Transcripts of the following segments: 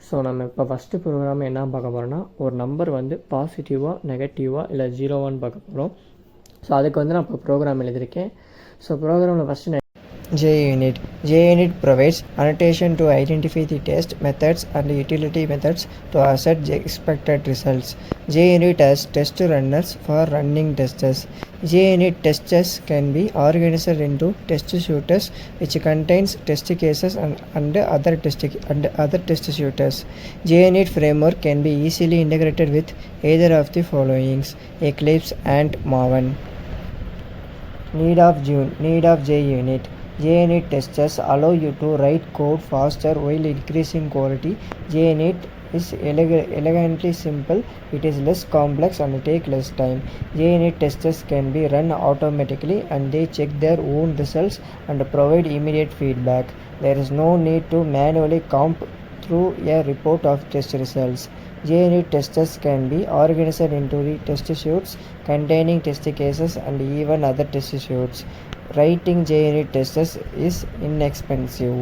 So நம்ம இப்போ first program என்ன பார்க்க போகிறோம்னா, ஒரு நம்பர் வந்து பாசிட்டிவாக நெகட்டிவாக இல்லை ஜீரோவான்னு பார்க்க போகிறோம். ஸோ அதுக்கு வந்து நான் இப்போ ப்ரோக்ராம் எழுதியிருக்கேன். ஸோ ப்ரோக்ராமில் first JUnit. JUnit provides annotation to identify the test methods and utility methods to assert the expected results. JUnit has test runners for running tests. JUnit tests can be organized into test suites which contains test cases and other test suites. JUnit framework can be easily integrated with either of the following: Eclipse and Maven. Need of JUnit. JUnit tests allow you to write code faster while increasing quality. JUnit is elegantly simple. It is less complex and take less time. JUnit tests can be run automatically and they check their own results and provide immediate feedback. There is no need to manually comp through a report of test results. JUnit tests can be organized into the test suites containing test cases and even other test suites. Writing JUnit tests is inexpensive.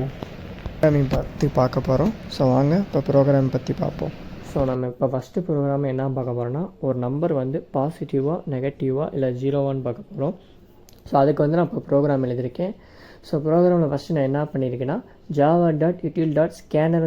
Programming பற்றி பார்க்க போகிறோம். So வாங்க இப்போ program பற்றி பார்ப்போம். So நம்ம இப்போ first program என்ன பார்க்க போகிறோம்னா, ஒரு நம்பர் வந்து பாசிட்டிவாக நெகட்டிவாக இல்லை ஜீரோவான்னு பார்க்க போகிறோம். ஸோ அதுக்கு வந்து நான் இப்போ ப்ரோக்ராம் எழுதியிருக்கேன். ஸோ ப்ரோக்ராமில் ஃபஸ்ட்டு நான் என்ன பண்ணியிருக்கேன்னா, java.util.scanner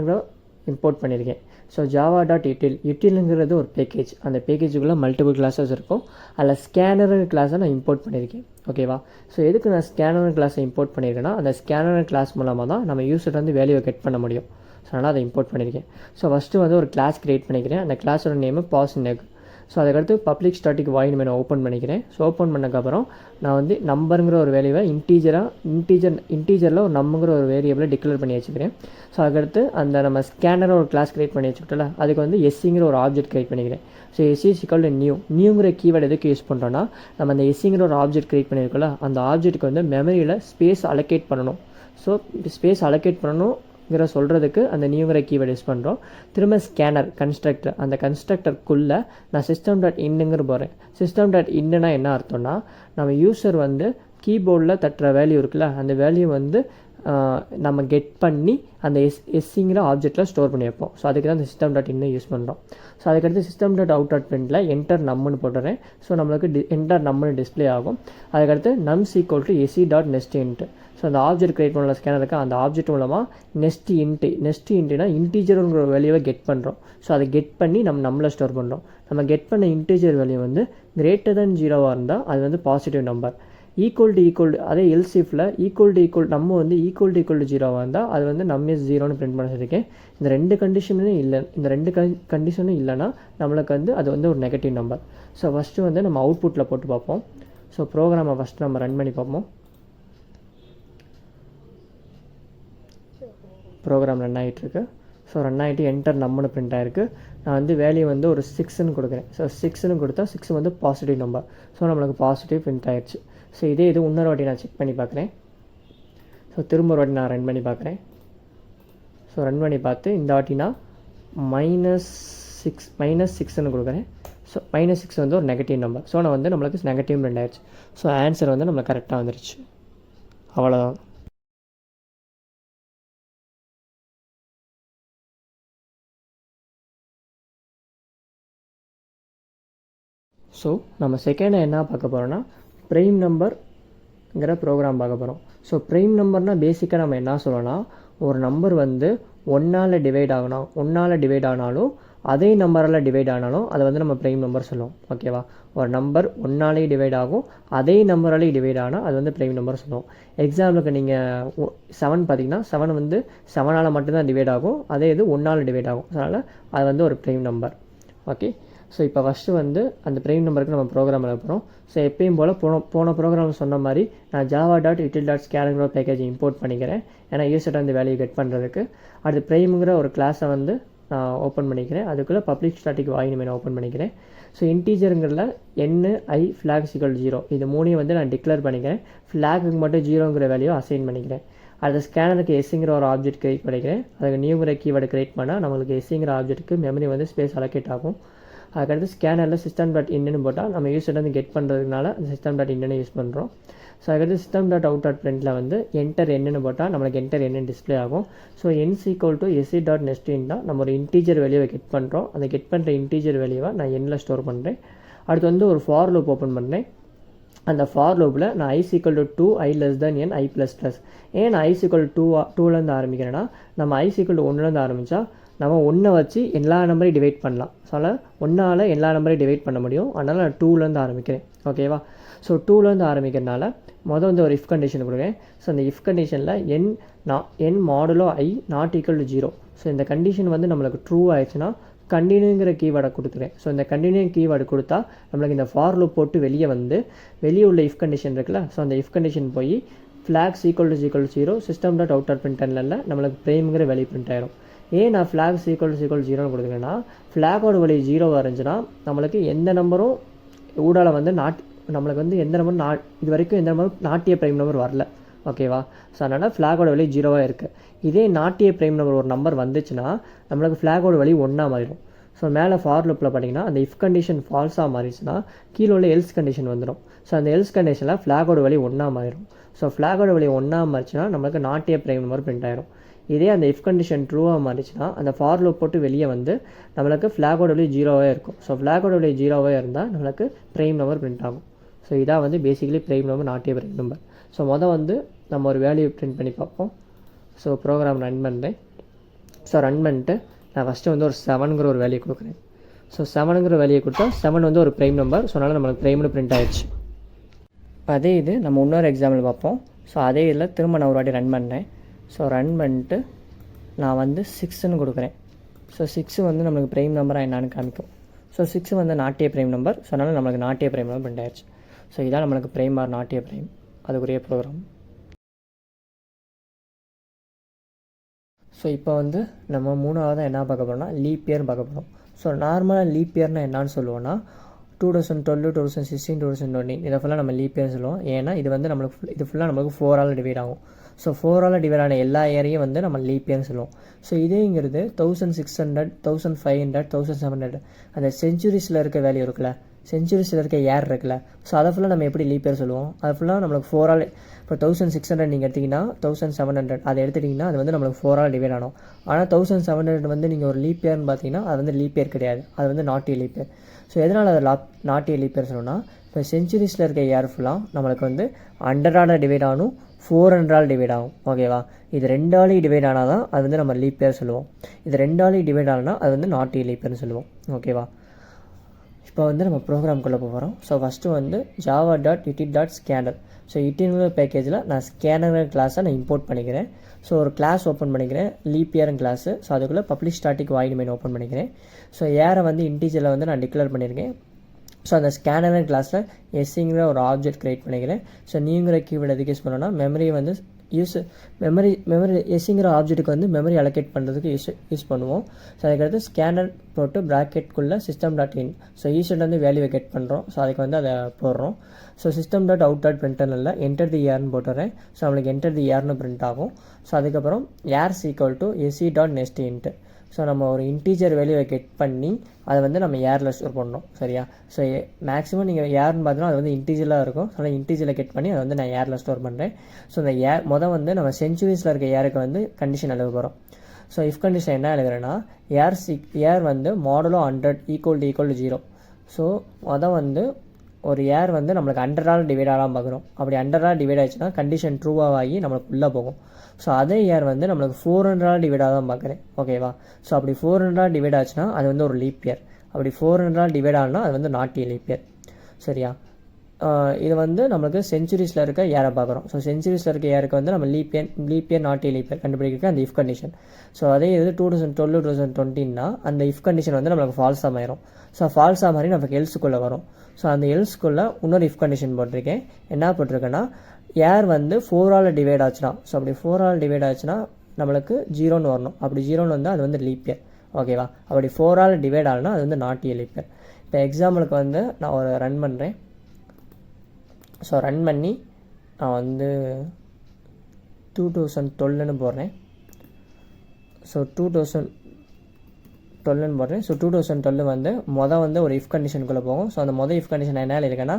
இம்போர்ட் பண்ணியிருக்கேன். ஸோ java.util ஒரு பேக்கேஜ். அந்த பேக்கேஜுக்குள்ளே மல்டிபிள் கிளாஸஸ் இருக்கும். அதில் ஸ்கேனர் கிளாஸை நான் இம்போர்ட் பண்ணியிருக்கேன். ஓகேவா? ஸோ எதுக்கு நான் ஸ்கேனர் கிளாஸை இம்போர்ட் பண்ணியிருக்கேன்னா, அந்த ஸ்கேனர் கிளாஸ் மூலமாக தான் நம்ம யூஸர் வந்து வேல்யூவை கெட் பண்ண முடியும். ஸோ அதனால் அதை இம்போர்ட் பண்ணியிருக்கேன். ஸோ ஃபஸ்ட்டு வந்து ஒரு கிளாஸ் க்ரியேட் பண்ணிக்கிறேன். அந்த கிளாஸோட நேமு பாஸ்நெக். ஸோ அதுக்கடுத்து public static void main open பண்ணிக்கிறேன். ஸோ ஓப்பன் பண்ணக்கப்புறம் நான் வந்து நம்பருங்கிற ஒரு வேல்யூவை இன்டீஜரில் ஒரு நம்பருங்கிற ஒரு வேரியபிளை டிக்ளேர் பண்ணி வச்சுக்கிறேன். ஸோ அதுக்கடுத்து அந்த நம்ம ஸ்கேனரை ஒரு கிளாஸ் க்ரியேட் பண்ணி வச்சுக்கிட்டோம்ல, அதுக்கு வந்து எஸ்சிங்கிற ஒரு ஆப்ஜெக்ட் க்ரியேட் பண்ணிக்கிறேன். ஸோ எஸ்சி = நியூங்கிற கீவேர்டு எதுக்கு யூஸ் பண்ணுறோன்னா, நம்ம அந்த எஸ்சிங்கிற ஒரு ஆப்ஜெக்ட் க்ரியேட் பண்ணியிருக்கோம்ல, அந்த ஆப்ஜெக்ட்டுக்கு வந்து மெமரியில் ஸ்பேஸ் அலோகேட் பண்ணணும். ஸோ ஸ்பேஸ் அலோகேட் பண்ணணுங்கிற சொல்கிறதுக்கு அந்த நியூங்கிற கீவேர்டு யூஸ் பண்ணுறோம். திரும்ப ஸ்கேனர் கன்ஸ்ட்ரக்டர், அந்த கன்ஸ்ட்ரக்டருக்குள்ளே நான் system.inங்கிற போகிறேன். system.inனா என்ன அர்த்தம்னா, நம்ம யூஸர் வந்து கீபோர்டில் தட்டுற வேல்யூ இருக்குல்ல, அந்த வேல்யூ வந்து நம்ம கெட் பண்ணி அந்த எஸ்சிங்கிற ஆப்ஜெக்டில் ஸ்டோர் பண்ணி வைப்போம். ஸோ அதுக்கு தான் இந்த system.in யூஸ் பண்ணுறோம். ஸோ அதுக்கடுத்து system.out.printல என்டர் நம்னு போட்டுறேன். ஸோ நம்மளுக்கு என்டர் நம்னு டிஸ்பிளே ஆகும். அதுக்கடுத்து nums = ac.nestInt. ஸோ அந்த ஆப்ஜெக்ட் க்ரியேட் பண்ணல ஸ்கேனருக்கு அந்த ஆப்ஜெக்ட் மூலமாக நெஸ்ட் இன்ட்னா இன்டீஜருங்கிற வேல்யூவை கெட் பண்ணுறோம். ஸோ அதை கெட் பண்ணி நம்மளை ஸ்டோர் பண்ணுறோம். நம்ம கெட் பண்ண இன்டீஜர் வேல்யூ வந்து > 0 இருந்தால் அது வந்து பாசிட்டிவ் நம்பர். ஈக்குவல் அதே எல்சிஃபில் நம்ம வந்து ஈக்குவல் 0 இருந்தால் அது வந்து நம்ம 0ன்னு பிரிண்ட் பண்ண சொல்லியிருக்கேன். இந்த ரெண்டு கண்டிஷனும் இல்லைன்னா நம்மளுக்கு வந்து அது வந்து ஒரு நெகட்டிவ் நம்பர். ஸோ ஃபஸ்ட்டு வந்து நம்ம அவுட்புட்டில் போட்டு பார்ப்போம். ஸோ ப்ரோக்ராமை ஃபஸ்ட்டு நம்ம ரன் பண்ணி பார்ப்போம். ப்ரோக்ராம் ரன் ஆகிட்டுருக்கு. ஸோ ரன் ஆகிட்டு என்டர் நம்மனு பிரிண்ட் ஆகிருக்கு. நான் வந்து வேல்யூ வந்து ஒரு 6ன்னு கொடுக்குறேன். ஸோ 6ன்னு கொடுத்தா 6 வந்து பாசிட்டிவ் நம்பர். ஸோ நம்மளுக்கு பாசிட்டிவ் பிரிண்ட் ஆகிடுச்சு. ஸோ இது இன்னொரு வாட்டி நான் செக் பண்ணி பார்க்குறேன். ஸோ திரும்ப ஒரு வாட்டி நான் ரன் பண்ணி பார்க்குறேன். ஸோ ரன் பண்ணி பார்த்து இந்த வாட்டி நான் -6ன்னு கொடுக்குறேன். ஸோ -6 வந்து ஒரு நெகட்டிவ் நம்பர். ஸோ நான் வந்து நம்மளுக்கு நெகட்டிவ் பிரிண்ட் ஆகிடுச்சு. ஸோ ஆன்சர் வந்து நம்மளுக்கு கரெக்டாக வந்துருச்சு. அவ்வளோதான். ஸோ நம்ம செகண்டாக என்ன பார்க்க போகிறோன்னா, ப்ரைம் நம்பர்ங்கிற ப்ரோக்ராம் பார்க்க போகிறோம். ஸோ ப்ரைம் நம்பர்னால் பேசிக்காக நம்ம என்ன சொல்லணும்னா, ஒரு நம்பர் வந்து 1ஆல் டிவைட் ஆனாலும் அதே நம்பரால் டிவைட் ஆனாலும் அதை வந்து நம்ம ப்ரைம் நம்பர் சொல்லுவோம். ஓகேவா? ஒரு நம்பர் 1ஆலே டிவைட் ஆகும், அதே நம்பராலே டிவைட் ஆனால் அது வந்து ப்ரைம் நம்பர் சொல்லுவோம். எக்ஸாம்பிளுக்கு நீங்கள் 7 பார்த்தீங்கன்னா 7 வந்து 7ஆல் மட்டும்தான் டிவைட் ஆகும், அதே இது 1ஆல் டிவைட் ஆகும். அதனால் அது வந்து ஒரு ப்ரைம் நம்பர். ஓகே. ஸோ இப்போ ஃபஸ்ட்டு வந்து அந்த ப்ரைம் நம்பருக்கு நம்ம ப்ரோக்ராம் எழுத போகிறோம். ஸோ எப்பயும் போல் போன ப்ரோக்ராம் சொன்ன மாதிரி நான் java.util.scanner பேக்கேஜ் இம்போர்ட் பண்ணிக்கிறேன். ஏன்னா யூசர்ட்ட அந்த வேல்யூ கெட் பண்ணுறதுக்கு. அடுத்து ப்ரைமுங்கிற ஒரு கிளாஸை வந்து நான் ஓப்பன் பண்ணிக்கிறேன். அதுக்குள்ளே public static void main open பண்ணிக்கிறேன். ஸோ இன்டீஜருங்கிறதுல i flag = 0 இது மூணையும் வந்து நான் டிக்ளேர் பண்ணிக்கிறேன். ஃப்ளாகுக்கு மட்டும் 0ங்கிற வேல்யூ அசைன் பண்ணிக்கிறேன். அடுத்த ஸ்கேனருக்கு எஸ்ஸுங்கிற ஒரு ஆப்ஜெக்ட் க்ரியேட் பண்ணிக்கிறேன். அதுக்கு நியூங்கிற கீவேர்டு க்ரியேட் பண்ணால் நம்மளுக்கு எஸ்ஸுங்கிற ஆப்ஜெக்ட்டுக்கு மெமரி வந்து ஸ்பேஸ் அலோகேட் ஆகும். அதுக்கடுத்து ஸ்கேனரில் சிஸ்டம் டாட் இன்னு போட்டால் நம்ம யூஸர் வந்து கெட் பண்ணுறதுனால அந்த சிஸ்டம் டாட் இன்னு யூஸ் பண்ணுறோம். ஸோ அதுக்கடுத்து system dot out dot println வந்து என்டர் என்னன்னு போட்டால் நம்மளுக்கு என்டர் என்னன்னு டிஸ்பிளே ஆகும். So ans equal to SC dot next int தான் நம்ம ஒரு இன்டீஜர் வேல்யூவை கெட் பண்ணுறோம். அந்த கெட் பண்ணுற இன்டீஜர் வேல்யூவை நான் எண்ணில் ஸ்டோர் பண்ணுறேன். அடுத்து வந்து ஒரு ஃபார் லூப் ஓப்பன் பண்ணுறேன். அந்த ஃபார் லூப்பில் நான் I equal to 2 I less than N I plus plus. ஏன் நான் ஐ ஈக்குவல் 2லேருந்து ஆரம்பிக்கிறேன்னா நம்ம ஐ ஈக்குவல் டு 1லேருந்து ஆரம்பித்தா நம்ம 1 வச்சு எல்லா நம்பரையும் டிவைட் பண்ணலாம். ஸோ அதனால் 1ஆல் எல்லா நம்பரையும் டிவைட் பண்ண முடியும். அதனால் நான் 2லேருந்து ஆரம்பிக்கிறேன். ஓகேவா? ஸோ 2லேருந்து ஆரம்பிக்கிறதுனால மொதல் வந்து ஒரு இஃப் கண்டிஷன் கொடுக்குறேன். ஸோ அந்த இஃப் கண்டிஷனில் N modulo I not equal to 0. So இந்த கண்டிஷன் வந்து நம்மளுக்கு ட்ரூ ஆயிடுச்சுன்னா கண்டினியூங்கிற கீவேர்டை கொடுத்துக்கிறேன். ஸோ இந்த கண்டினியூ கீவேர்டு கொடுத்தா நம்மளுக்கு இந்த ஃபார் லூப் போட்டு வெளியே உள்ள இஃப் கண்டிஷன் இருக்குல்ல, ஸோ அந்த இஃப் கண்டிஷன் போய் flags equal to 0 system dot out dot பிரிண்டனில் நம்மளுக்கு ப்ரைம்ங்கிற வேல்யூ பிரிண்ட் ஆயிரும். ஏன் நான் ஃப்ளாக்ஸ் ஈக்குவல் டு 0ன்னு கொடுத்துக்கிறேன்னா ஃப்ளாகோட வேல்யூ 0 இருந்துச்சுன்னா நம்மளுக்கு எந்த நம்பரும் ஊடால வந்து நம்மளுக்கு வந்து எந்த நம்பரும் இது வரைக்கும் எந்த நம்பரும் நாட்டிய ப்ரைம் நம்பர் வரல. ஓகேவா? ஸோ அதனால் ஃப்ளாகோட வேல்யூ 0வாக இருக்குது. இதே நாட்டிய ப்ரைம் நம்பர் ஒரு நம்பர் வந்துச்சுன்னா நம்மளுக்கு ஃப்ளாகோட வேல்யூ 1ஆக மாறிடும். ஸோ மேலே ஃபார் லூப்பில் பார்த்தீங்கன்னா அந்த இஃப் கண்டிஷன் ஃபால்ஸாக மாறிடுச்சுன்னா கீழே உள்ள எல்ஸ் கண்டிஷன் வந்துடும். ஸோ அந்த எல்ஸ் கண்டிஷனில் ஃப்ளாகோட வேல்யூ 1ஆக மாறிடும். ஸோ ஃப்ளாகோட வேல்யூ 1ஆக மாறிச்சுன்னா நம்மளுக்கு நாட்டிய ப்ரைம் நம்பர் பிரிண்ட் ஆயிரும். இதே அந்த இஃப் கண்டிஷன் ட்ரூவாக மாறிச்சுன்னா அந்த ஃபார் லூப் போட்டு வெளியே நம்மளுக்கு ஃப்ளாகோட வேல்யூ 0வாக இருக்கும். ஸோ ஃப்ளாகோட வேல்யூ 0வாக இருந்தால் நம்மளுக்கு ப்ரைம் நம்பர் பிரிண்ட் ஆகும். ஸோ இதான் வந்து பேசிக்கலி ப்ரைம் நம்பர், நாட்டிய ப்ரைம் நம்பர். ஸோ வந்து நம்ம ஒரு வேல்யூ பிரிண்ட் பண்ணி பார்ப்போம். ஸோ ப்ரோக்ராம் ரன் பண்ணுறேன். ஸோ ரன் பண்ணிட்டு நான் ஃபஸ்ட்டு வந்து ஒரு 7ங்கிற ஒரு வேல்யூ கொடுக்குறேன். ஸோ 7ங்கிற வேல்யூ கொடுத்தா 7 வந்து ஒரு ப்ரைம் நம்பர். ஸோ அதனால் நம்மளுக்கு ப்ரைம்னு பிரிண்ட் ஆயிடுச்சு. அதே இது நம்ம இன்னொரு எக்ஸாம்பிள் பார்ப்போம். ஸோ அதே இதில் திரும்ப நான் ஒரு வாட்டி ரன் பண்ணுறேன். ஸோ ரன் பண்ணிட்டு நான் வந்து 6ன்னு கொடுக்குறேன். ஸோ 6 வந்து நம்மளுக்கு ப்ரைம் நம்பராக என்னான்னு காமிக்கும். ஸோ 6 வந்து நாட்டிய ப்ரைம் நம்பர். ஸோ அதனால் நம்மளுக்கு நாட்டிய ப்ரைம் நம்பர் பிரிண்ட் ஆயிடுச்சு. ஸோ இதான் நம்மளுக்கு ப்ரைம் ஆர் நாட்டிய ப்ரைம் அதுக்குரிய ப்ரோக்ராம். ஸோ இப்போ வந்து நம்ம 3வது என்ன பார்க்க போகிறோம்னா லீப் இயர்னு பார்க்க போகிறோம். ஸோ நார்மலாக லீப் இயர்னா என்னான்னு சொல்லுவோன்னா 2012, 2016, 2020 இதை ஃபுல்லாக நம்ம லீப் இயர்னு சொல்லுவோம். ஏன்னா இது வந்து இது ஃபுல்லாக நம்மளுக்கு 4ஆல் டிவைட் ஆகும். ஸோ 4ஆல் டிவைட் ஆன எல்லா இயரையும் வந்து நம்ம லீப் இயர்னு சொல்லுவோம். ஸோ இதேங்கிறது 1600, 1500, 1700 அந்த செஞ்சுரிஸில் இருக்க வேல்யூ இருக்குல்ல, செஞ்சுரிஸில் இருக்க ஏர் இருக்குல்ல, ஸோ அதை ஃபுல்லாக நம்ம எப்படி லீப் இயர் சொல்லுவோம். அது ஃபுல்லாக நம்மளுக்கு 4ஆல். இப்போ 1600 நீங்கள் எடுத்திங்கன்னா 1700 அதை எடுத்துட்டிங்கன்னா அது வந்து நம்மளுக்கு 4ஆல் டிவைட் ஆகும். ஆனால் 1700 வந்து நீங்கள் ஒரு லீப் இயர்னு பார்த்தீங்கன்னா அது வந்து லீப் இயர் கிடையாது, அது வந்து நாட்டிய லீப் இயர். ஸோ எதனால் அது நாட்டிய லீப் இயர் சொல்லணும்னா இப்போ செஞ்சுரிஸில் இருக்க ஏர் ஃபுல்லாக நம்மளுக்கு வந்து 100ஆல் டிவைட் ஆகும், 400ஆல் டிவைட் ஆகும். ஓகேவா? இது 2ஆலையும் டிவைட் ஆனால் தான் அது வந்து நம்ம லீப் இயர் சொல்லுவோம். இது 2ஆலையும் டிவைட் ஆனால் அது வந்து நாட்டிய லீப் இயர்னு சொல்லுவோம். ஓகேவா? இப்போ வந்து நம்ம ப்ரோக்ராம்குள்ளே போகிறோம். ஸோ ஃபஸ்ட்டு வந்து java.util.scanner. ஸோ யூட்டில் பேக்கேஜில் நான் ஸ்கேனர் கிளாஸை நான் இம்போர்ட் பண்ணிக்கிறேன். ஸோ ஒரு கிளாஸ் ஓப்பன் பண்ணிக்கிறேன், லீப் இயர் கிளாஸு. ஸோ அதுக்குள்ளே publish static void main open பண்ணிக்கிறேன். ஸோ ஏரை வந்து இன்டீஜரில் வந்து நான் டிக்ளேர் பண்ணியிருக்கேன். ஸோ அந்த ஸ்கேனர் கிளாஸில் எஸ்ஸிங்கிற ஒரு ஆப்ஜெக்ட் க்ரியேட் பண்ணிக்கிறேன். ஸோ நீங்கிற கீவேர்டு எதுக்கு யூஸ் பண்ணோன்னா மெமரியை வந்து மெமரி எஸ்ஸிங்கிற ஆப்ஜெக்ட்டுக்கு வந்து மெமரி அலோகேட் பண்ணுறதுக்கு யூஸ் பண்ணுவோம். ஸோ அதுக்கடுத்து ஸ்கேனர் போட்டு ப்ராக்கெட்குள்ளே சிஸ்டம் டாட் இன். ஸோ ஈஸ்ட் வந்து வேல்யூவை கெட் பண்ணுறோம். ஸோ அதுக்கு வந்து அதை போடுறோம். So system dot out dot பிரிண்டனில் என்டர் தி ஏர்னு போட்டுறேன். ஸோ நம்மளுக்கு என்டர் தி ஏர்னு பிரிண்ட் ஆகும். ஸோ அதுக்கப்புறம் years equal to SC dot next int. So நம்ம ஒரு இன்டீஜர் வேல்யூவை கெட் பண்ணி அதை வந்து நம்ம ஏரில் ஸ்டோர் பண்ணணும். சரியா? ஸோ மேக்ஸிமம் நீங்கள் ஏர்னு பார்த்தீங்கன்னா அது வந்து இன்டீஜராக இருக்கும். ஸோ இன்டீஜரில் கெட் பண்ணி அதை வந்து நான் ஏரில் ஸ்டோர் பண்ணுறேன். ஸோ இந்த வந்து நம்ம சென்ச்சுரிஸில் இருக்க ஏருக்கு வந்து கண்டிஷன் எழுத போகிறோம். ஸோ இஃப் கண்டிஷன் என்ன எழுதுறேன்னா ஏர் வந்து மாடுலோ 100 ஈக்குவல் டு 0. ஸோ வந்து ஒரு ஏர் வந்து நம்மளுக்கு 100ஆல் டிவைட் ஆகலாம் பார்க்குறோம். அப்படி 100ஆல் டிவைட் ஆகிடுச்சுன்னா கண்டிஷன் ட்ரூவாக ஆகி நம்மளுக்கு உள்ளே போகும். ஸோ அதே ஏர் வந்து நம்மளுக்கு 400ஆல் டிவைடாக தான் பார்க்குறேன். ஓகேவா? ஸோ அப்படி 400ஆல் டிவைட் ஆச்சுன்னா அது வந்து ஒரு லீப் இயர். அப்படி 400ஆல் டிவைட் ஆகனா அது வந்து நாட்டிய லீப் இயர். சரியா? இது வந்து நம்மளுக்கு செஞ்சுரிஸில் இருக்க ஏரை பார்க்குறோம். ஸோ செஞ்சுரிஸில் இருக்க ஏருக்கு வந்து நம்ம லீப் இயர் நாட்டிய லீப் இயர் கண்டுபிடிக்க அந்த இஃப் கண்டிஷன். ஸோ அதே இது 2012, 2020னா அந்த இஃப் கண்டிஷன் வந்து நம்மளுக்கு ஃபால்ஸாக மாறிடும். ஸோ ஃபால்ஸாக மாதிரி நமக்கு எல்ஸுக்குள்ளே வரும். ஸோ அந்த எல்ஸுக்குள்ளே இன்னொரு இஃப் கண்டிஷன் போட்டிருக்கேன். என்ன போட்டிருக்கேன்னா ஏர் வந்து 4ஆல் டிவைட் ஆச்சுன்னா, ஸோ அப்படி 4ஆல் டிவைட் ஆச்சுன்னா நம்மளுக்கு 0ன்னு வரணும். அப்படி 0ன்னு வந்தால் அது வந்து லீப் இயர். ஓகேவா? அப்படி 4ஆல் டிவைட் ஆகனா அது வந்து நாட்டிய லீப் இயர். இப்போ எக்ஸாம்பிளுக்கு வந்து நான் ஒரு ரன் பண்ணுறேன். ஸோ ரன் பண்ணி நான் வந்து 2012ன்னு போடுறேன். ஸோ 2012 2012ன்னு போடுறேன். ஸோ 2012 வந்து வந்து ஒரு இஃப் கண்டிஷனுக்குள்ளே போகும். ஸோ அந்த இஃப் கண்டிஷன் என்ன இருக்கேன்னா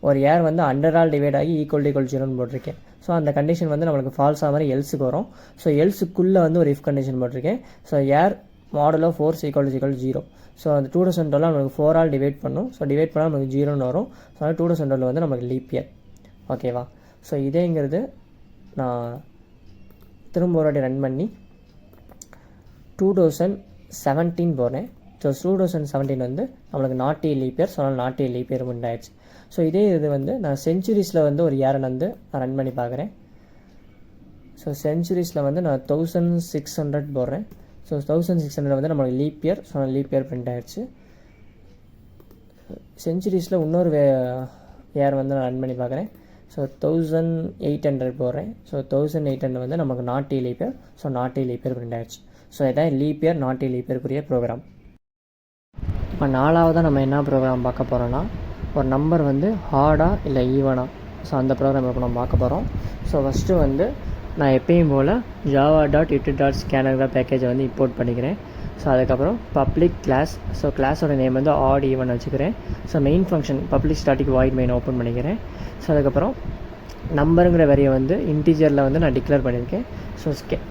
ஒரு ஏர் வந்து அண்டரால் டிவைட் ஆகி ஈக்குவல் 0ன்னு போட்டிருக்கேன். ஸோ அந்த கண்டிஷன் வந்து நம்மளுக்கு ஃபால்ஸ் ஆகிற மாதிரி எல்ஸுக்கு வரும். ஸோ எல்ஸுக்குள்ளே வந்து ஒரு இஃப் கண்டிஷன் போட்டிருக்கேன். So year model of four's equal 0. So அந்த 2012 நம்மளுக்கு 4 டிவைட் பண்ணும். ஸோ டிவைட் பண்ணால் நமக்கு 0ன்னு வரும். ஸோ அதனால் 2012 வந்து நமக்கு லீப் இயர். ஓகேவா? ஸோ இதேங்கிறது நான் திரும்ப ஒரு வாட்டி ரன் பண்ணி 2017 போகிறேன். ஸோ 2017 வந்து நம்மளுக்கு not a leap year. So அதனால் நாட் ஏ லீப் இயர் உண்டாயிடுச்சு. ஸோ இதே இது வந்து நான் செஞ்சுரிஸில் வந்து ஒரு இயரை வந்து ரன் பண்ணி பார்க்குறேன். ஸோ செஞ்சுரிஸில் வந்து நான் 1600 போடுறேன். ஸோ 1600 வந்து நம்மளுக்கு leaf year. So leaf year print ஆகிடுச்சு. செஞ்சுரிஸில் இன்னொரு இயர் வந்து நான் ரன் பண்ணி பார்க்குறேன். ஸோ 1800 போடுறேன். ஸோ 1800 வந்து நமக்கு not a leap year. So not a leap year print ஆகிடுச்சு. ஸோ இதான் leap year not a leap இயருக்குரிய ப்ரோக்ராம். இப்போ நாலாவதாக நம்ம என்ன ப்ரோக்ராம் பார்க்க போகிறோன்னா ஒரு நம்பர் வந்து ஹார்டா இல்லை ஈவனா. ஸோ அந்த ப்ரோக்ராம் இப்போ நம்ம பார்க்க போகிறோம். ஸோ ஃபஸ்ட்டு வந்து நான் எப்பயும் போல் java.util.scanner பேக்கேஜை வந்து இம்போர்ட் பண்ணிக்கிறேன். ஸோ அதுக்கப்புறம் பப்ளிக் கிளாஸ். ஸோ கிளாஸோட நேம் வந்து ஆட் ஈவன் வச்சுக்கிறேன். So main function public static void main open பண்ணிக்கிறேன். ஸோ அதுக்கப்புறம் நம்பருங்கிற வேரியை வந்து இன்டீஜரில் வந்து நான் டிக்ளேர் பண்ணியிருக்கேன். ஸோ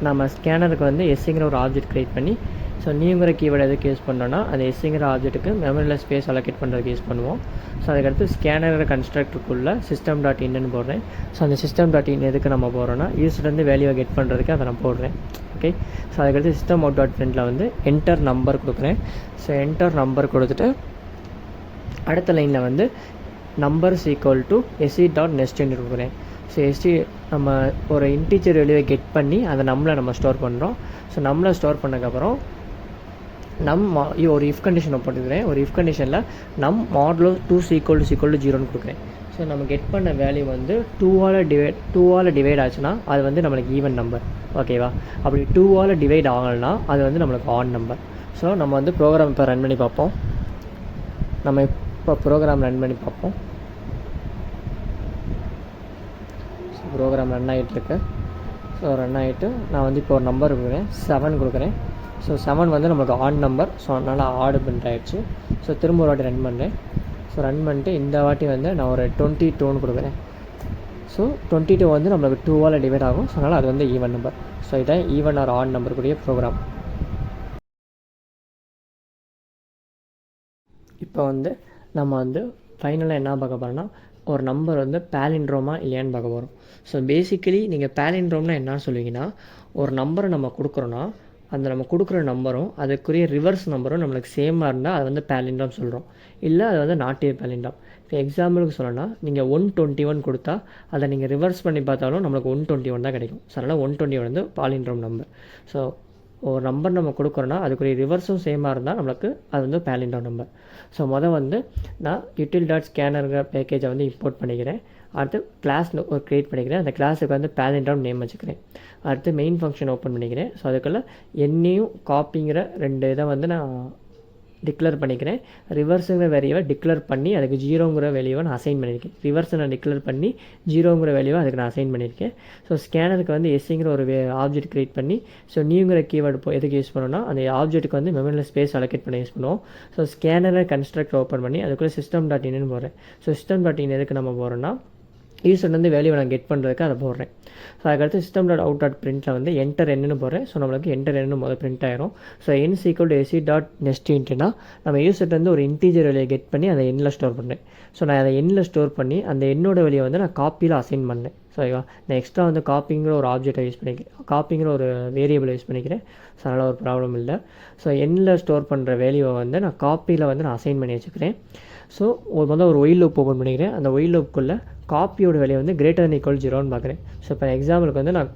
நம்ம ஸ்கேனருக்கு வந்து எஸ்ஸுங்கிற ஒரு ஆப்ஜெக்ட் க்ரியேட் பண்ணி ஸோ நியூங்கிற கீவேர்டு எதுக்கு யூஸ் பண்ணோன்னா அந்த எஸ்ஸுங்கிற ஆப்ஜெக்ட்டுக்கு மெமரியில் ஸ்பேஸ் அலோகேட் பண்ணுறதுக்கு யூஸ் பண்ணுவோம். ஸோ அதுக்கடுத்து ஸ்கேனருங்கிற கன்ஸ்ட்ரக்டருக்குள்ளே system.inன்னு போடுறேன். ஸோ அந்த system.in எதுக்கு நம்ம போடுறோன்னா யூஸ்லேருந்து வேல்யூவை கெட் பண்ணுறதுக்கு அதை நான் போடுறேன். ஓகே. ஸோ அதுக்கடுத்து system.out.printlல வந்து என்டர் நம்பர் கொடுக்குறேன். ஸோ என்டர் நம்பர் கொடுத்துட்டு அடுத்த லைனில் வந்து நம்பர்ஸ் ஈக்குவல் டு se.nestன்னு கொடுக்குறேன். ஸோ நம்ம ஒரு இன்டீஜர் வேல்யூவை கெட் பண்ணி அதை நம்ம ஸ்டோர் பண்ணுறோம். ஸோ நம்மளை ஸ்டோர் பண்ணக்கப்புறம் ஒரு இஃப் கண்டிஷனை போட்டுக்கிறேன். ஒரு இஃப் கண்டிஷனில் மாடலோ 2 ஈக்குவல் டு 0ன்னு கொடுக்குறேன். ஸோ நம்ம கெட் பண்ண வேல்யூ வந்து 2ஆல் டிவைட் ஆச்சுன்னா அது வந்து நம்மளுக்கு ஈவன் நம்பர். ஓகேவா? அப்படி 2ஆல் டிவைட் ஆகலைன்னா அது வந்து நம்மளுக்கு ஆட் நம்பர். ஸோ நம்ம வந்து ப்ரோக்ராம் இப்போ ரன் பண்ணி பார்ப்போம். ஸோ ப்ரோக்ராம் ரன் ஆகிட்டுருக்கு. ஸோ ரன் ஆகிட்டு நான் வந்து இப்போ ஒரு நம்பர் கொடுக்குறேன், 7 கொடுக்குறேன். ஸோ 7 வந்து நம்மளுக்கு ஆட் நம்பர். ஸோ அதனால் ஆடு பிரிண்ட் ஆகிடுச்சு. ஸோ திரும்ப ஒரு வாட்டி ரன் பண்ணுறேன். ஸோ ரன் பண்ணிட்டு இந்த வாட்டி வந்து நான் ஒரு 22ன்னு கொடுக்குறேன். ஸோ 22 வந்து நம்மளுக்கு 2ஆல் டிவைட் ஆகும். ஸோ அதனால் அது வந்து ஈவன் நம்பர். ஸோ இதான் ஈவன் ஆர் ஆட் நம்பருக்குரிய ப்ரோக்ராம். இப்போ வந்து நம்ம வந்து ஃபைனலாக என்ன பார்க்க போகிறோம்னா ஒரு நம்பர் வந்து பேலிண்ட்ரோமா இல்லையான்னு பார்க்க போகிறோம். ஸோ பேசிக்கலி நீங்கள் பேலிண்ட்ரோம்னா என்ன சொல்லுவீங்கன்னா ஒரு நம்பரை நம்ம கொடுக்குறோன்னா அந்த நம்ம கொடுக்குற நம்பரும் அதுக்குரிய ரிவர்ஸ் நம்பரும் நம்மளுக்கு சேமாக இருந்தால் அது வந்து பேலிண்ட்ரோம் சொல்கிறோம். இல்லை அது வந்து நாட் ஏ பேலிண்ட்ரோம். இப்போ எக்ஸாம்பிளுக்கு சொல்லணும்னா நீங்கள் 121 கொடுத்தா அதை நீங்கள் ரிவர்ஸ் பண்ணி பார்த்தாலும் நம்மளுக்கு 121 தான் கிடைக்கும். ஸோ அதனால் 121 வந்து பாலிண்ட்ரோம் நம்பர். ஸோ ஒரு நம்பர் நம்ம கொடுக்குறோன்னா அதுக்குரிய ரிவர்ஸும் சேமாக இருந்தால் நம்மளுக்கு அது வந்து பேலிண்ட்ரோம் நம்பர். ஸோ வந்து நான் util.scanner பேக்கேஜை வந்து இம்போர்ட் பண்ணிக்கிறேன். அடுத்து கிளாஸ் ஒரு க்ரியேட் பண்ணிக்கிறேன். அந்த கிளாஸுக்கு வந்து பேலிண்ட்ரோம் நேம் வச்சுக்கிறேன். அடுத்து மெயின் ஃபங்க்ஷன் ஓப்பன் பண்ணிக்கிறேன். ஸோ அதுக்குள்ளே என்னையும் காப்பிங்கிற 2 இதை வந்து நான் டிக்ளேர் பண்ணிக்கிறேன். ரிவர்ஸுங்கிற வேல்யூவை டிக்ளேர் பண்ணி அதுக்கு 0ங்கிற வேல்யூவை நான் அசைன் பண்ணியிருக்கேன். ரிவர்ஸை நான் டிக்ளேர் பண்ணி 0ங்கிற வேல்யூவை அதுக்கு நான் அசைன் பண்ணியிருக்கேன். ஸோ ஸ்கேனருக்கு வந்து எஸ்ஸுங்கிற ஒரு ஆப்ஜெக்ட் க்ரியேட் பண்ணி ஸோ நியூங்கிற கீவேர்டு எதுக்கு யூஸ் பண்ணோன்னா அந்த ஆப்ஜெக்ட்டுக்கு வந்து மெமரியில் ஸ்பேஸ் அலோகேட் பண்ணி யூஸ் பண்ணுவோம். ஸோ ஸ்கேனரை கன்ஸ்ட்ரக்ட் ஓப்பன் பண்ணி அதுக்குள்ளே system.inன்னு போடுறேன். ஸோ system.in எதுக்கு நம்ம போகிறோன்னா யூசர்லேருந்து வேல்யூவை நான் கெட் பண்ணுறதுக்கு அதை போடுறேன். ஸோ அதுக்கடுத்து system.out.printல வந்து என்டர் என்னன்னு போடுறேன். ஸோ நம்மளுக்கு என்டர் என்னன்னு முதல் பிரிண்ட் ஆயிரும். ஸோ n = se.nestனா நம்ம யூசர்லேருந்து ஒரு இன்டீஜர் வேல்யூயை கெட் பண்ணி அதை எண்ணில் ஸ்டோர் பண்ணுறேன். ஸோ நான் அதை எண்ணில் ஸ்டோர் பண்ணி அந்த எண்ணோட வேல்யூயை வந்து நான் காப்பியில் அசைன் பண்ணேன். ஸோ நான் எக்ஸ்ட்ரா வந்து காப்பிங்கிற ஒரு ஆப்ஜெக்டை யூஸ் பண்ணிக்கிறேன், காப்பிங்கிற ஒரு வேரியபிளை யூஸ் பண்ணிக்கிறேன். ஸோ அதனால் ஒரு ப்ராப்ளம் இல்லை. ஸோ எண்ணில் ஸ்டோர் பண்ணுற வேல்யூவை வந்து நான் காப்பியில் வந்து நான் அசைன் பண்ணி வச்சுக்கிறேன். ஸோ ஒரு ஒயில் லூப் ஓப்பன் பண்ணிக்கிறேன். அந்த ஒயில் லூப்புக்குள்ளே காப்பியோட வேல்யூ வந்து > 0ன்னு பார்க்குறேன். ஸோ இப்போ எக்ஸாம்பிளுக்கு வந்து நான்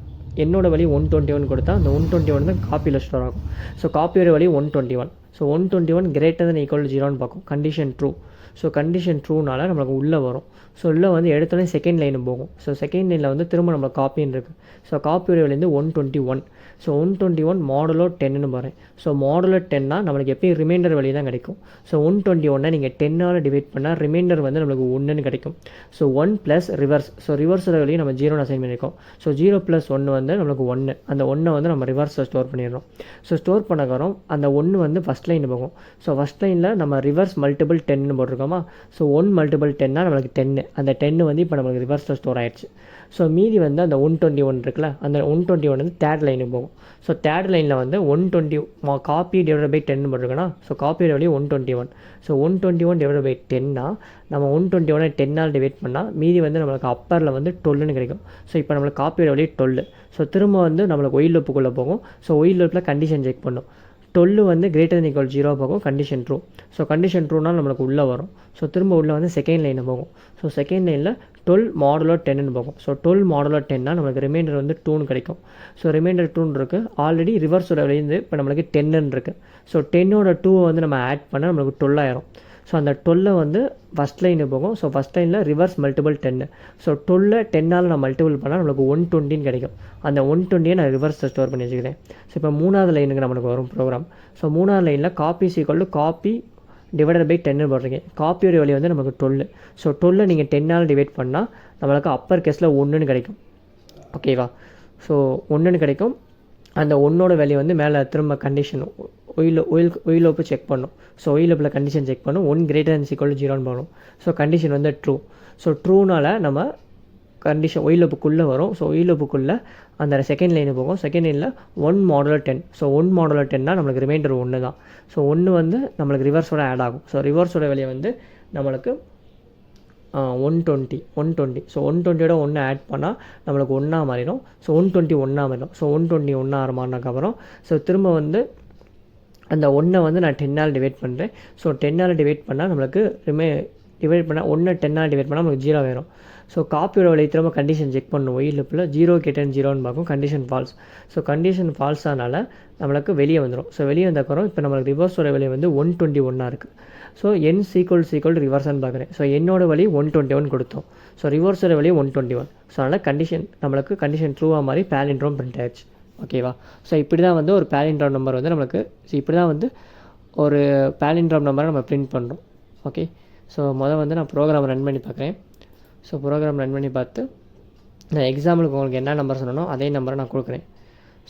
என்னோட வேல்யூ 121 கொடுத்தா அந்த 121 தான் காப்பியில் ஸ்டோர் ஆகும். ஸோ காப்பியோட வேல்யூ 121. ஸோ 121 > 0ன்னு பார்க்கும். Condition true. ஸோ கண்டிஷன் ட்ரூனால நம்மளுக்கு உள்ளே வரும். ஸோ உள்ளே வந்து எடுத்தோடனே செகண்ட் லைனு போகும். ஸோ செகண்ட் லைனில் வந்து திரும்ப நம்மளுக்கு காப்பின்னு இருக்குது. ஸோ காப்பியோட வேல்யூ வந்து 121. ஸோ 121 மாடுலோ 10ன்னு போகிறேன். ஸோ மாடுலோ 10னா நம்மளுக்கு எப்பயும் ரிமைண்டர் வேல்யூ தான் கிடைக்கும். ஸோ 121 நீங்கள் 10ஆல் டிவைட் பண்ணால் ரிமைண்டர் வந்து நம்மளுக்கு 1ன்னு கிடைக்கும். So 1 plus reverse. ஸோ ரிவர்ஸோட வேல்யூ நம்ம 0ன்னு அசைன் பண்ணியிருக்கோம். ஸோ 0 + 1 வந்து நம்மளுக்கு 1. அந்த 1 வந்து நம்ம ரிவர்ஸில் ஸ்டோர் பண்ணிடுறோம். ஸோ ஸ்டோர் பண்ணக்கப்புறம் அந்த 1 வந்து ஃபஸ்ட் லைன் போகும். ஸோ ஃபஸ்ட் லைனில் நம்ம ரிவர்ஸ் மல்டிபிள் 10ன்னு போட்டிருக்கோமா. ஸோ 1 × 10னா நம்மளுக்கு 10. அந்த 10 வந்து இப்போ நம்மளுக்கு ரிவர்ஸில் ஸ்டோர் ஆயிடுச்சு. ஸோ மீதி வந்து அந்த 121 இருக்குல்ல, அந்த 121 வந்து தேர்ட் லைனுக்கு போகும். ஸோ தேர்ட் லைனில் வந்து 120 காப்பி டிவைட் பை 10 போட்டிருக்கோன்னா, so copy value 121. So 121 divide by 10னா நம்ம 121 10ஆல் டிவைட் பண்ணால் மீதி வந்து நம்மளுக்கு அப்பரில் வந்து 12ன்னு கிடைக்கும். ஸோ இப்போ நம்மளுக்கு காப்பி வேல்யூ 12. ஸோ திரும்ப வந்து நம்மளுக்கு ஒயில் லூப்புக்குள்ளே போகும். ஸோ ஒயில் லூப்பில் கண்டிஷன் செக் பண்ணும். 12 வந்து > 0 போகும், கண்டிஷன் ட்ரூ. ஸோ கண்டிஷன் ட்ரூனால் நம்மளுக்கு உள்ளே வரும். ஸோ திரும்ப உள்ளே வந்து செகண்ட் லைனில் போகும். ஸோ செகண்ட் லைனில் 12 மாடுலோ 10ன்னு போகும். ஸோ 12 மாடுலோ 10னா நம்மளுக்கு ரிமைண்டர் வந்து 2ன்னு கிடைக்கும். ஸோ ரிமைண்டர் 2ன்னு இருக்குது. ஆல்ரெடி ரிவர்ஸோட வெளியிருந்து இப்போ நம்மளுக்கு 10ன்னு இருக்குது. ஸோ 10ஓட 2 வந்து நம்ம ஆட் பண்ணால் நம்மளுக்கு 12 ஆயிரும். ஸோ அந்த 12 வந்து ஃபஸ்ட் லைனுக்கு போகும். ஸோ ஃபஸ்ட் லைனில் ரிவர்ஸ் மல்டிபிள் 10. ஸோ 12 10ஆல் நான் மல்டிபிள் பண்ணால் நம்மளுக்கு 120ன்னு கிடைக்கும். அந்த 120 நான் ரிவர்ஸில் ஸ்டோர் பண்ணி வச்சுக்கிறேன். ஸோ இப்போ 3வது லைனுக்கு நம்மளுக்கு வரும் ப்ரோக்ராம். ஸோ 3வது லைனில் காப்பி காப்பி டிவைடட் பை 10 போட்டிருக்கேன். காப்பியோட வேல்யூ வந்து நமக்கு 12. ஸோ 12 நீங்கள் 10ஆல் டிவைட் பண்ணால் நம்மளுக்கு அப்பர் கேஸில் 1ன்னு கிடைக்கும். ஓகேவா. ஸோ 1ன்னு கிடைக்கும். அந்த 1ஓட வேல்யூ வந்து மேலே திரும்ப கண்டிஷன் ஒயில் லூப்பு செக் பண்ணும். ஸோ ஒயில் லூப்பில் கண்டிஷன் செக் பண்ணும். 1 > 0ன்னு போகணும். ஸோ கண்டிஷன் வந்து ட்ரூ. ஸோ ட்ரூனால் நம்ம கண்டிஷன் ஒயில் லூப்புக்குள்ளே வரும். ஸோ ஒயில் லூப்புக்குள்ளே அந்த செகண்ட் லைனு போகும். செகண்ட் லைனில் 1 மாடுலோ 10. ஸோ 1 மாடுலோ 10னா நம்மளுக்கு ரிமைண்டர் 1 தான். ஸோ 1 வந்து நம்மளுக்கு ரிவர்ஸோட ஆட் ஆகும். ஸோ ரிவர்ஸோட வேல்யூ வந்து நம்மளுக்கு 120. ஸோ 120ஓட 1 ஆட் பண்ணால் நம்மளுக்கு 1ஆக மாறிடும். ஸோ 121 மாறிடும். ஸோ 121 மாறினதுக்கப்புறம் ஸோ திரும்ப வந்து அந்த 1 வந்து நான் 10ஆல் டிவைட் பண்ணுறேன். ஸோ 10ஆல் டிவைட் பண்ணால் நம்மளுக்கு டிவைட் பண்ணால் 1 10ஆல் டிவைட் பண்ணால் நம்மளுக்கு 0 வேணும். ஸோ காப்பியோட வேல்யூ திரும்ப கண்டிஷன் செக் பண்ணும். ஒயில் லூப்பில் 0 > 0ன்னு பார்க்கும். Condition falls. So condition falls ஆனால நம்மளுக்கு வெளியே வந்துடும். ஸோ வெளியே வந்தக்கப்புறம் இப்போ நம்மளுக்கு ரிவர்ஸோட வேல்யூ வந்து 121 இருக்குது. ஸோ n = ரிவர்ஸ்ன்னு பார்க்குறேன். ஸோ என்னோட வேல்யூ 121 கொடுத்தோம். ஸோ ரிவர்ஸோட வேல்யூ 121. ஸோ அதனால் நம்மளுக்கு கண்டிஷன் ட்ரூவாக மாதிரி பேலிண்ட்ரோம் பிரிண்ட் ஆயிடுச்சு. ஓகேவா. ஸோ இப்படி தான் வந்து ஒரு பேலிண்ட்ரோம் நம்பர் வந்து நம்மளுக்கு இப்படி தான் வந்து ஒரு பேலிண்ட்ரோம் நம்பரை நம்ம பிரிண்ட் பண்ணுறோம். ஓகே. ஸோ வந்து நான் ப்ரோக்ராம் ரன் பண்ணி பார்க்குறேன். ஸோ ப்ரோக்ராம் ரன் பண்ணி பார்த்து நான் எக்ஸாம்பிளுக்கு உங்களுக்கு என்ன நம்பர் சொன்னனோ அதே நம்பரை நான் கொடுக்குறேன்.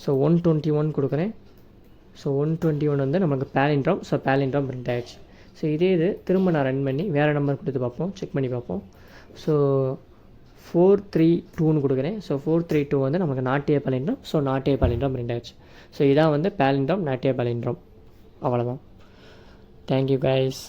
ஸோ 121 கொடுக்குறேன். ஸோ 121 வந்து நமக்கு பேலிண்ட்ரோம். ஸோ பேலிண்ட்ரோம் பிரிண்ட் ஆகிடுச்சு. ஸோ இது திரும்ப நான் ரன் பண்ணி வேறு நம்பர் கொடுத்து பார்ப்போம், செக் பண்ணி பார்ப்போம். ஸோ 432ன்னு கொடுக்குறேன். ஸோ 432 வந்து நமக்கு நாட்டிய பேலிண்ட்ரோம். ஸோ நாட்டிய பேலிண்ட்ரோம் பிரிண்ட் ஆகிடுச்சு. ஸோ இதான் வந்து பேலிண்ட்ரோம், நாட்டிய பேலிண்ட்ரோம். அவ்வளோதான். Thank you guys.